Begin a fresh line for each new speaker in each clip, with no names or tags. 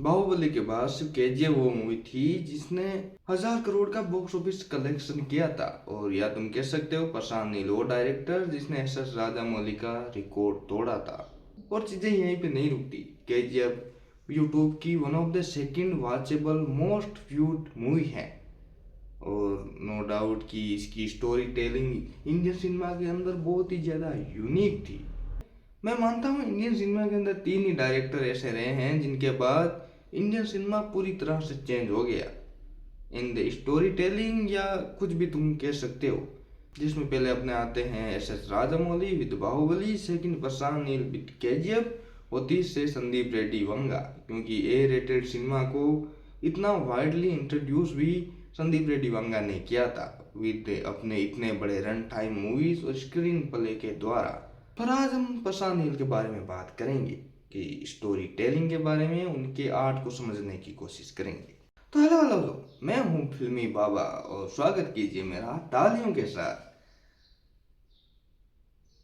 बाहुबली के बाद सिर्फ केजीएफ वो मूवी थी जिसने 1,000 करोड़ का बॉक्स ऑफिस कलेक्शन किया था। और या तुम कह सकते हो प्रशांत नील वो डायरेक्टर जिसने एसएस राजामौली का रिकॉर्ड तोड़ा था। और चीजें यहीं पे नहीं रुकती। केजीएफ यूट्यूब की one of the second watchable most viewed movie है। और नो डाउट कि इसकी स्टोरी टेलिंग इंडियन सिनेमा के अंदर बहुत ही ज़्यादा यूनिक थी। मैं मानता हूँ इंडियन सिनेमा के अंदर 3 ही डायरेक्टर ऐसे रहे हैं जिनके बाद इंडियन सिनेमा पूरी तरह से चेंज हो गया इन द स्टोरी टेलिंग या कुछ भी तुम कह सकते हो। जिसमें पहले अपने आते हैं SS Rajamouli with Baahubali, second Prashanth Neel with KGF और तीसरे संदीप रेड्डी वंगा। क्योंकि ए रेटेड सिनेमा को इतना वाइडली इंट्रोड्यूस भी संदीप रेड्डी वंगा ने किया था विद अपने इतने बड़े रन टाइम मूवीज और स्क्रीन प्ले के द्वारा। पर आज हम प्रशांत नील के बारे में बात करेंगे कि स्टोरी टेलिंग के बारे में, उनके आर्ट को समझने की कोशिश करेंगे। तो हेलो, मैं हूँ फिल्मी बाबा और स्वागत कीजिए मेरा तालियों के साथ।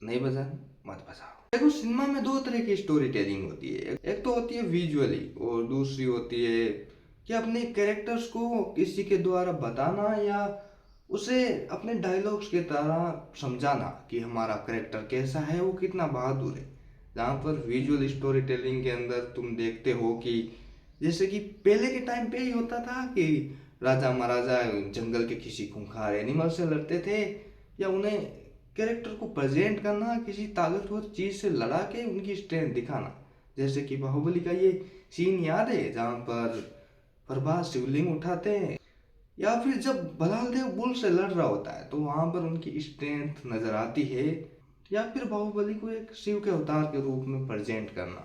नहीं बजा? मत बजाओ। देखो, सिनेमा में 2 तरह की स्टोरी टेलिंग होती है। एक तो होती है विजुअली और दूसरी होती है कि अपने कैरेक्टर्स को किसी के द्वारा बताना या उसे अपने डायलॉग्स के तरह समझाना कि हमारा कैरेक्टर कैसा है, वो कितना बहादुर है। जहाँ पर विजुअल स्टोरी टेलिंग के अंदर तुम देखते हो कि जैसे कि पहले के टाइम पे ही होता था कि राजा महाराजा जंगल के किसी खूंखार एनिमल से लड़ते थे या उन्हें कैरेक्टर को प्रेजेंट करना किसी ताकतवर चीज से लड़ा के उनकी स्ट्रेंथ दिखाना। जैसे कि बाहुबली का ये सीन याद है जहाँ पर प्रभास शिवलिंग उठाते हैं या फिर जब बलाल देव बुल से लड़ रहा होता है तो वहां पर उनकी स्ट्रेंथ नजर आती है। या फिर बाहुबली को एक शिव के अवतार के रूप में प्रेजेंट करना,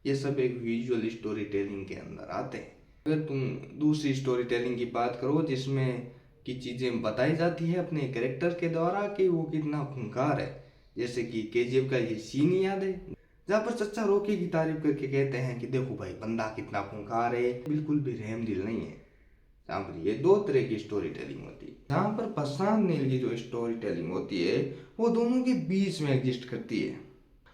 ये सब एक विजुअल स्टोरी टेलिंग के अंदर आते हैं। अगर तुम दूसरी स्टोरी टेलिंग की बात करो जिसमें की चीजें बताई जाती है अपने कैरेक्टर के द्वारा कि वो कितना खूंखार है, जैसे कि केजीएफ का ये सीन याद है जहाँ पर चच्चा रोकी की तारीफ करके कहते हैं कि देखो भाई बंदा कितना खूंखार है, बिल्कुल भी रहम दिल नहीं है। जहाँ पर ये 2 तरह की स्टोरी टेलिंग होती है। जहाँ पर प्रशांत नील की जो स्टोरी टेलिंग होती है वो दोनों के बीच में एग्जिस्ट करती है।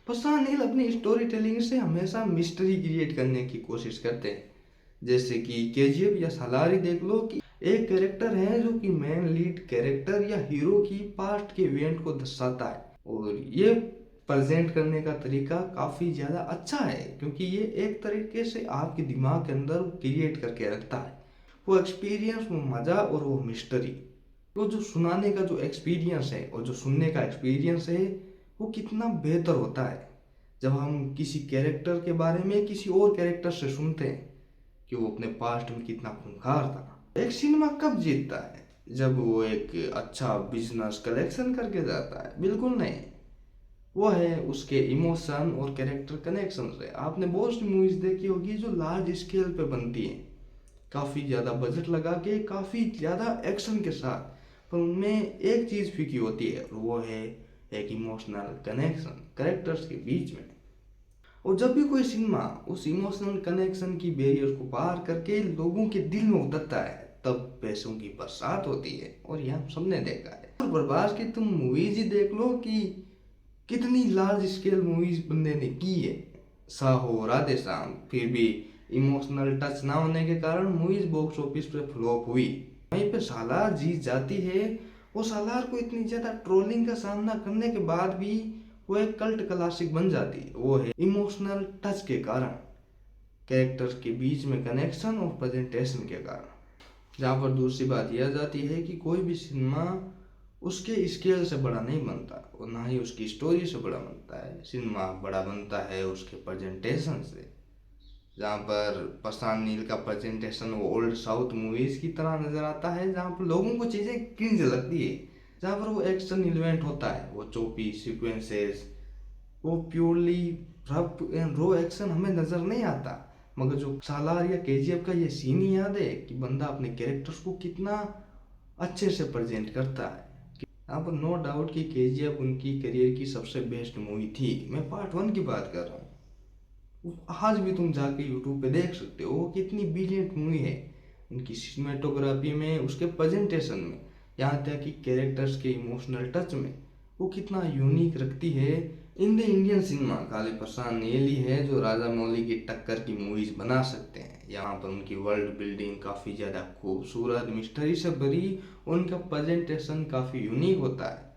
प्रशांत नील अपनी स्टोरी टेलिंग से हमेशा मिस्ट्री क्रिएट करने की कोशिश करते हैं। जैसे कि केजीएफ या सालार देख लो कि एक कैरेक्टर है जो कि मेन लीड कैरेक्टर या हीरो की पास्ट के इवेंट को दर्शाता है और ये प्रेजेंट करने का तरीका काफी ज्यादा अच्छा है क्योंकि ये एक तरीके से आपके दिमाग के अंदर क्रिएट करके रखता है वो एक्सपीरियंस, वो मजा और वो मिस्ट्री। तो जो सुनाने का जो एक्सपीरियंस है और जो सुनने का एक्सपीरियंस है वो कितना बेहतर होता है जब हम किसी कैरेक्टर के बारे में किसी और कैरेक्टर से सुनते हैं कि वो अपने पास्ट में कितना खूंखार था। एक सिनेमा कब जीतता है? जब वो एक अच्छा बिजनेस कलेक्शन करके जाता है? बिल्कुल नहीं, वो है उसके इमोशन और कैरेक्टर कनेक्शन से। आपने बहुत सी मूवीज देखी होगी जो लार्ज स्केल पे बनती हैं, काफ़ी ज़्यादा बजट लगा के, काफ़ी ज़्यादा एक्शन के साथ, पर उनमें एक चीज़ फीकी होती है और वो है एक इमोशनल कनेक्शन कैरेक्टर्स के बीच में। और जब भी कोई सिनेमा उस इमोशनल कनेक्शन की बैरियर को पार करके लोगों के दिल में उतरता है तब पैसों की बरसात होती है और यह हम सबने देखा है। और बर्बाद की तुम मूवीज ही देख लो कि कितनी लार्ज स्केल मूवीज बंदे ने की है, साहो, राधे श्याम, फिर भी इमोशनल टच ना होने के कारण मूवीज बॉक्स ऑफिस पे फ्लॉप हुई। वहीं पे सालार जीत जाती है। वो सालार को इतनी ज्यादा ट्रोलिंग का सामना करने के बाद भी वो एक कल्ट क्लासिक बन जाती है। वो है इमोशनल टच के कारण, कैरेक्टर्स के बीच में कनेक्शन और प्रेजेंटेशन के कारण। जहाँ पर दूसरी बात यह जाती है कि कोई भी सिनेमा उसके स्केल से बड़ा नहीं बनता और ना ही उसकी स्टोरी से बड़ा बनता है। सिनेमा बड़ा बनता है उसके प्रेजेंटेशन से। जहाँ पर प्रशांत नील का प्रेजेंटेशन वो ओल्ड साउथ मूवीज की तरह नजर आता है, जहाँ पर लोगों को चीजें क्रिंज लगती है। जहाँ पर वो एक्शन इवेंट होता है, वो चोपी सीक्वेंसेस, वो purely rough and raw action हमें नजर नहीं आता। मगर जो सालार या केजीएफ का ये सीन ही याद है कि बंदा अपने कैरेक्टर्स को कितना अच्छे से प्रेजेंट करता है। यहाँ पर नो डाउट कि केजीएफ उनकी करियर की सबसे बेस्ट मूवी थी। मैं पार्ट 1 की बात कर रहा हूँ। आज भी तुम जाके यूट्यूब पे देख सकते हो कितनी ब्रिलियंट मूवी है, उनकी सिनेमेटोग्राफी में, उसके प्रेजेंटेशन में, यहाँ तक कि कैरेक्टर्स के इमोशनल टच में वो कितना यूनिक रखती है। इन द इंडियन सिनेमा खाली प्रशांत नील ही है जो राजा मौली की टक्कर की मूवीज बना सकते हैं। यहाँ पर उनकी वर्ल्ड बिल्डिंग काफ़ी ज़्यादा खूबसूरत, मिस्ट्री से भरी, उनका प्रेजेंटेशन काफ़ी यूनिक होता है।